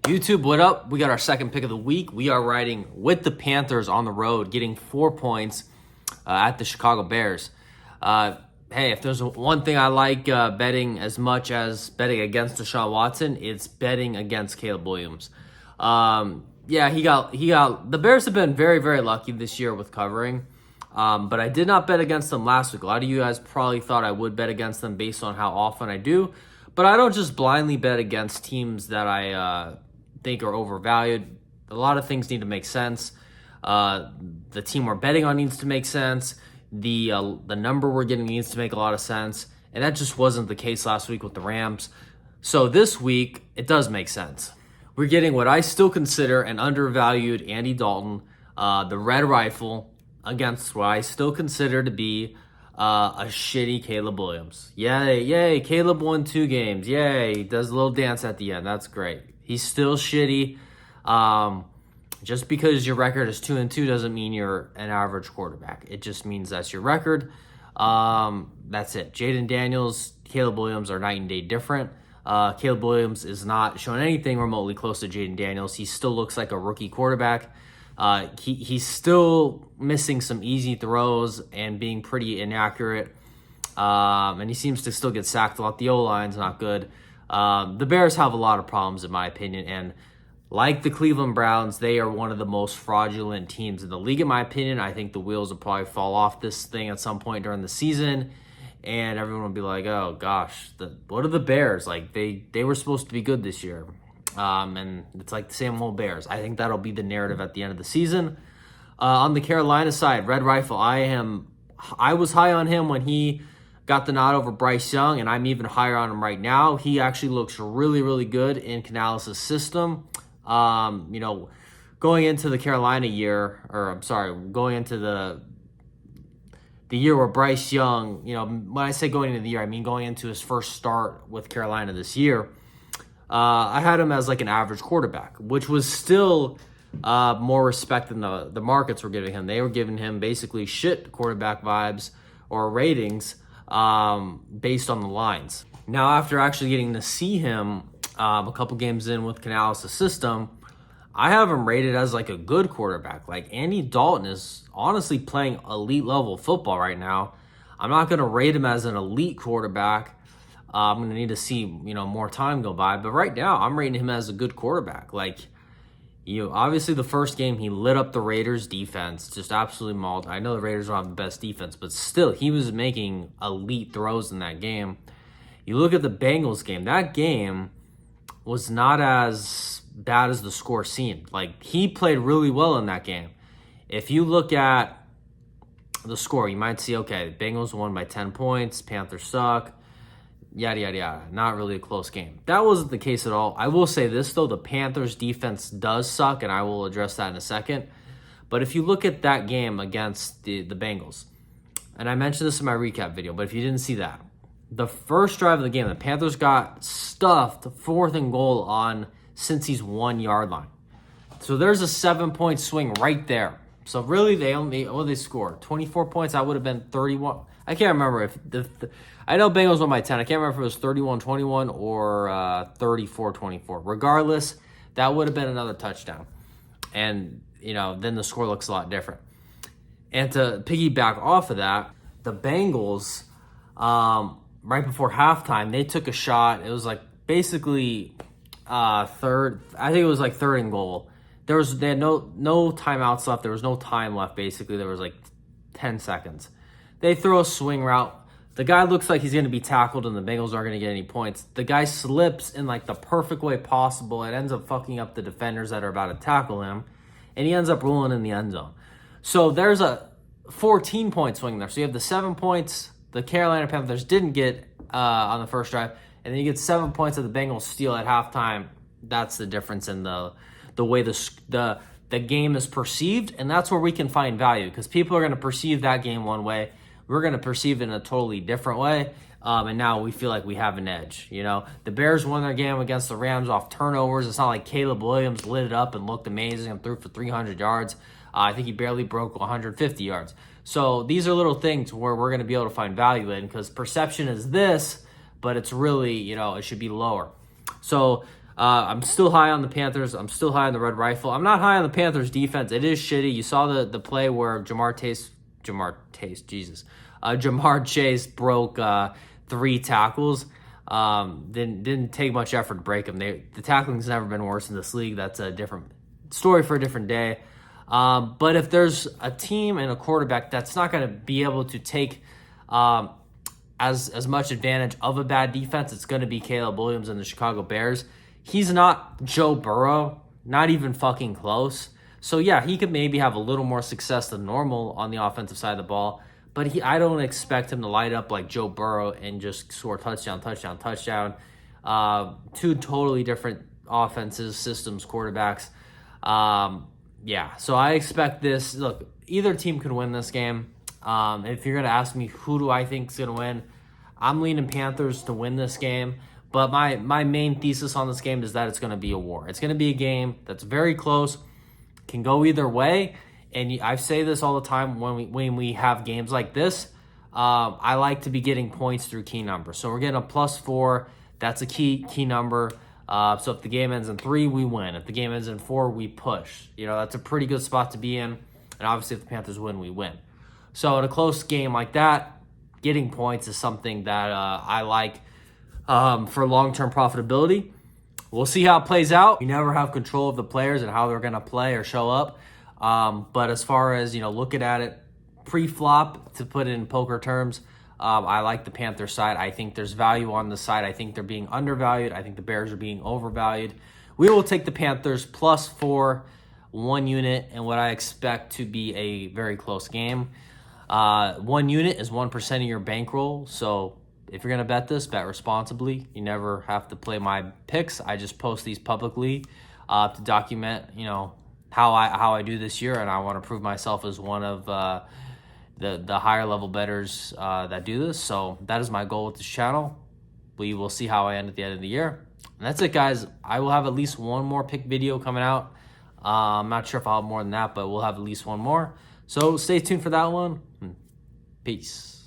YouTube, what up? We got our second pick of the week. We are riding with the Panthers on the road, getting 4 points at the Chicago Bears. Hey, if there's one thing I like betting as much as betting against Deshaun Watson, it's betting against Caleb Williams. The Bears have been very, very lucky this year with covering. But I did not bet against them last week. A lot of you guys probably thought I would bet against them based on how often I do. But I don't just blindly bet against teams that I think are overvalued. A lot of things need to make sense. The team we're betting on needs to make sense. The number we're getting needs to make a lot of sense. And that just wasn't the case last week with the Rams. So this week, it does make sense. We're getting what I still consider an undervalued Andy Dalton, the Red Rifle, against what I still consider to be a shitty Caleb Williams. Yay, Caleb won 2 games. Yay, he does a little dance at the end. That's great. He's still shitty. Just because your record is 2-2 doesn't mean you're an average quarterback. It just means that's your record. That's it. Jayden Daniels, Caleb Williams are night and day different. Caleb Williams is not showing anything remotely close to Jayden Daniels. He still looks like a rookie quarterback. He's still missing some easy throws and being pretty inaccurate. And he seems to still get sacked a lot. The O-line's not good. The Bears have a lot of problems, in my opinion. And like the Cleveland Browns, they are one of the most fraudulent teams in the league, in my opinion. I think the wheels will probably fall off this thing at some point during the season. And everyone will be like, oh, gosh, what are the Bears? Like, they were supposed to be good this year. And it's like the same old Bears. I think that'll be the narrative at the end of the season. On the Carolina side, Red Rifle, I was high on him when he got the nod over Bryce Young, and I'm even higher on him right now. He actually looks really, really good in Canales' system. Going into the Carolina year, going into the year where Bryce Young, when I say going into the year, I mean going into his first start with Carolina this year. I had him as like an average quarterback, which was still more respect than the markets were giving him. They were giving him basically shit quarterback vibes or ratings based on the lines. Now, after actually getting to see him a couple games in with Canales' system, I have him rated as like a good quarterback. Like Andy Dalton is honestly playing elite level football right now. I'm not going to rate him as an elite quarterback. I'm going to need to see, more time go by. But right now, I'm rating him as a good quarterback. Like, obviously the first game, he lit up the Raiders' defense, just absolutely mauled. I know the Raiders don't have the best defense, but still, he was making elite throws in that game. You look at the Bengals game, that game was not as bad as the score seemed. Like, he played really well in that game. If you look at the score, you might see, okay, the Bengals won by 10 points, Panthers suck, yada, yada, yada. Not really a close game. That wasn't the case at all. I will say this, though. The Panthers' defense does suck, and I will address that in a second. But if you look at that game against the Bengals, and I mentioned this in my recap video, but if you didn't see that, the first drive of the game, the Panthers got stuffed 4th and goal on Cincy's 1-yard line. So there's a 7-point swing right there. So really, they scored 24 points. That would have been 31. I can't remember if I know Bengals won by 10. I can't remember if it was 31-21 or 34-24. Regardless, that would have been another touchdown. And, then the score looks a lot different. And to piggyback off of that, the Bengals, right before halftime, they took a shot. It was like basically third. I think it was like 3rd and goal. They had no timeouts left. There was no time left, basically. There was like 10 seconds. They throw a swing route. The guy looks like he's going to be tackled, and the Bengals aren't going to get any points. The guy slips in like the perfect way possible. It ends up fucking up the defenders that are about to tackle him, and he ends up rolling in the end zone. So there's a 14-point swing there. So you have the 7 points the Carolina Panthers didn't get on the first drive, and then you get 7 points that the Bengals steal at halftime. That's the difference in the way the game is perceived, and that's where we can find value, because people are going to perceive that game one way. We're going to perceive it in a totally different way, and now we feel like we have an edge. The Bears won their game against the Rams off turnovers. It's not like Caleb Williams lit it up and looked amazing and threw for 300 yards. I think he barely broke 150 yards. So these are little things where we're going to be able to find value in, because perception is this, but it's really, it should be lower. So I'm still high on the Panthers. I'm still high on the Red Rifle. I'm not high on the Panthers defense. It is shitty. You saw the play where Jamar Chase broke 3 tackles. Didn't take much effort to break them. The tackling's never been worse in this league. That's a different story for a different day. But if there's a team and a quarterback that's not going to be able to take as much advantage of a bad defense, it's going to be Caleb Williams and the Chicago Bears. He's not Joe Burrow, not even fucking close. So yeah, he could maybe have a little more success than normal on the offensive side of the ball, but I don't expect him to light up like Joe Burrow and just score touchdown. 2 totally different offenses, systems, quarterbacks. Yeah, so I expect this. Look, either team could win this game. If you're going to ask me who do I think is going to win, I'm leaning Panthers to win this game. But my main thesis on this game is that it's going to be a war. It's going to be a game that's very close, can go either way. And I say this all the time when we have games like this. I like to be getting points through key numbers. So we're getting a +4. That's a key number. So if the game ends in 3, we win. If the game ends in 4, we push. That's a pretty good spot to be in. And obviously, if the Panthers win, we win. So in a close game like that, getting points is something that I like for long-term profitability. We'll see how it plays out. You never have control of the players and how they're going to play or show up. But as far as, looking at it pre-flop, to put it in poker terms, I like the Panther side. I think there's value on the side. I think they're being undervalued. I think the Bears are being overvalued. We will take the Panthers +4, 1 unit, and what I expect to be a very close game. 1 unit is 1% of your bankroll. So if you're going to bet this, bet responsibly. You never have to play my picks. I just post these publicly to document, how I do this year, and I want to prove myself as one of the higher level bettors that do this. So that is my goal with this channel. We will see how I end at the end of the year. And that's it, guys. I will have at least one more pick video coming out. I'm not sure if I'll have more than that, but we'll have at least one more. So stay tuned for that one. Peace.